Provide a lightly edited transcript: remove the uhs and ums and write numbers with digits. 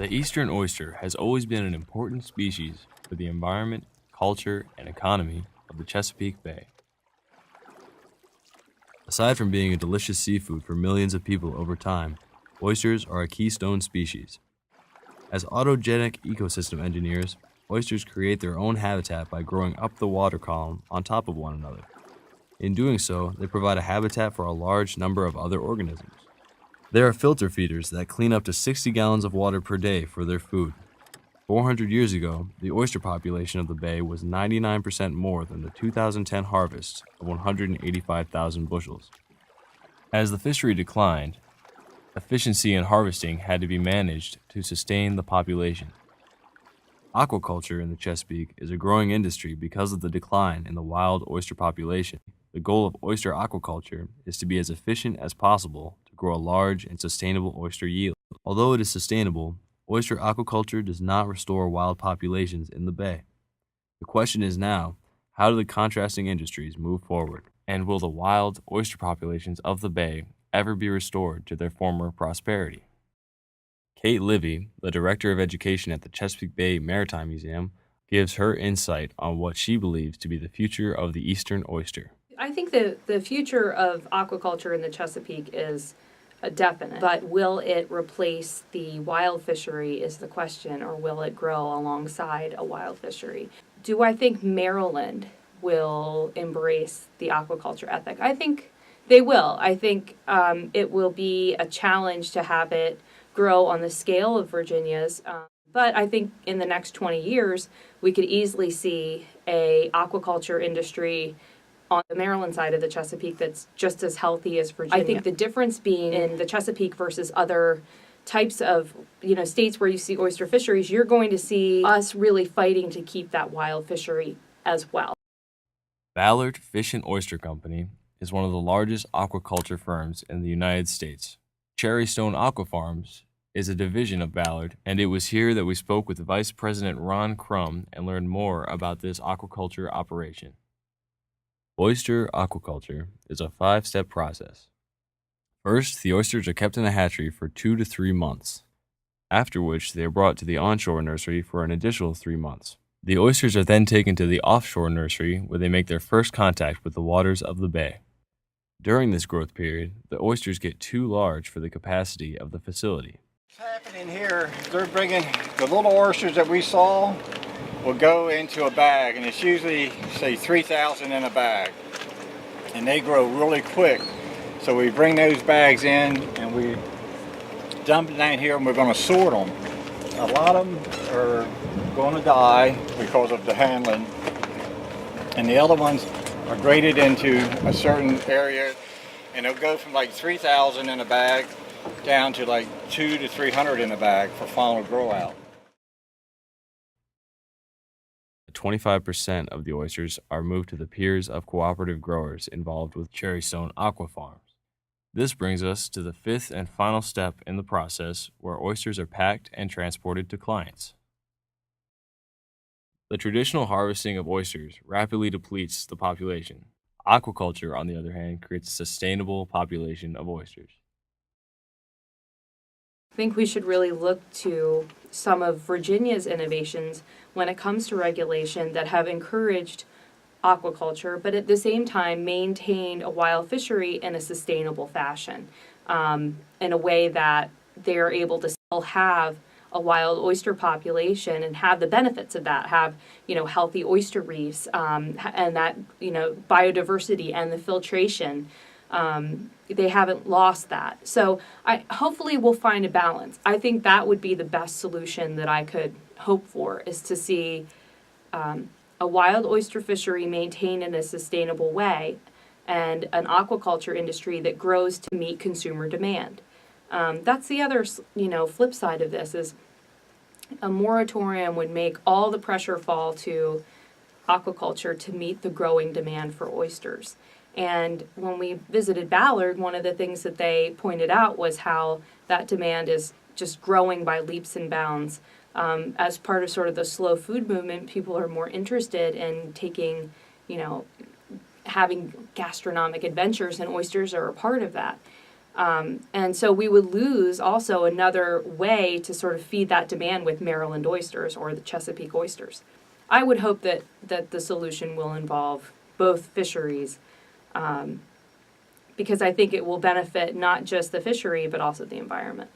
The eastern oyster has always been an important species for the environment, culture, and economy of the Chesapeake Bay. Aside from being a delicious seafood for millions of people over time, oysters are a keystone species. As autogenic ecosystem engineers, oysters create their own habitat by growing up the water column on top of one another. In doing so, they provide a habitat for a large number of other organisms. They are filter feeders that clean up to 60 gallons of water per day for their food. 400 years ago, the oyster population of the bay was 99% more than the 2010 harvest of 185,000 bushels. As the fishery declined, efficiency in harvesting had to be managed to sustain the population. Aquaculture in the Chesapeake is a growing industry because of the decline in the wild oyster population. The goal of oyster aquaculture is to be as efficient as possible to grow a large and sustainable oyster yield. Although it is sustainable, oyster aquaculture does not restore wild populations in the bay. The question is now, how do the contrasting industries move forward? And will the wild oyster populations of the bay ever be restored to their former prosperity? Kate Livy, the Director of Education at the Chesapeake Bay Maritime Museum, gives her insight on what she believes to be the future of the eastern oyster. I think the future of aquaculture in the Chesapeake is definite, but will it replace the wild fishery is the question, or will it grow alongside a wild fishery? Do I think Maryland will embrace the aquaculture ethic? I think they will. I think it will be a challenge to have it grow on the scale of Virginia's. But I think in the next 20 years, we could easily see a aquaculture industry on the Maryland side of the Chesapeake that's just as healthy as Virginia. I think the difference being in the Chesapeake versus other types of states where you see oyster fisheries, you're going to see us really fighting to keep that wild fishery as well. Ballard Fish and Oyster Company is one of the largest aquaculture firms in the United States. Cherrystone Aqua Farms is a division of Ballard, and it was here that we spoke with Vice President Ron Crum and learned more about this aquaculture operation. Oyster aquaculture is a 5-step process. First, the oysters are kept in a hatchery for 2 to 3 months, after which they are brought to the onshore nursery for an additional 3 months. The oysters are then taken to the offshore nursery where they make their first contact with the waters of the bay. During this growth period, the oysters get too large for the capacity of the facility. What's happening here, they're bringing the little oysters that we saw will go into a bag, and it's usually, say, 3,000 in a bag. And they grow really quick. So we bring those bags in and we dump it down here and we're going to sort them. A lot of them are going to die because of the handling. And the other ones are graded into a certain area, and they'll go from like 3,000 in a bag down to like 200 to 300 in a bag for final grow out. 25% of the oysters are moved to the piers of cooperative growers involved with Cherrystone Aqua Farms. This brings us to the 5th and final step in the process, where oysters are packed and transported to clients. The traditional harvesting of oysters rapidly depletes the population. Aquaculture, on the other hand, creates a sustainable population of oysters. I think we should really look to some of Virginia's innovations when it comes to regulation that have encouraged aquaculture, but at the same time maintained a wild fishery in a sustainable fashion, in a way that they're able to still have a wild oyster population and have the benefits of that, have healthy oyster reefs, and that biodiversity and the filtration. They haven't lost that. So hopefully we'll find a balance. I think that would be the best solution that I could hope for, is to see a wild oyster fishery maintained in a sustainable way and an aquaculture industry that grows to meet consumer demand. That's the other flip side of this, is a moratorium would make all the pressure fall to aquaculture to meet the growing demand for oysters. And when we visited Ballard, one of the things that they pointed out was how that demand is just growing by leaps and bounds. As part of sort of the slow food movement, people are more interested in taking, having gastronomic adventures, and oysters are a part of that. And so we would lose also another way to sort of feed that demand with Maryland oysters or the Chesapeake oysters. I would hope that the solution will involve both fisheries, because I think it will benefit not just the fishery but also the environment.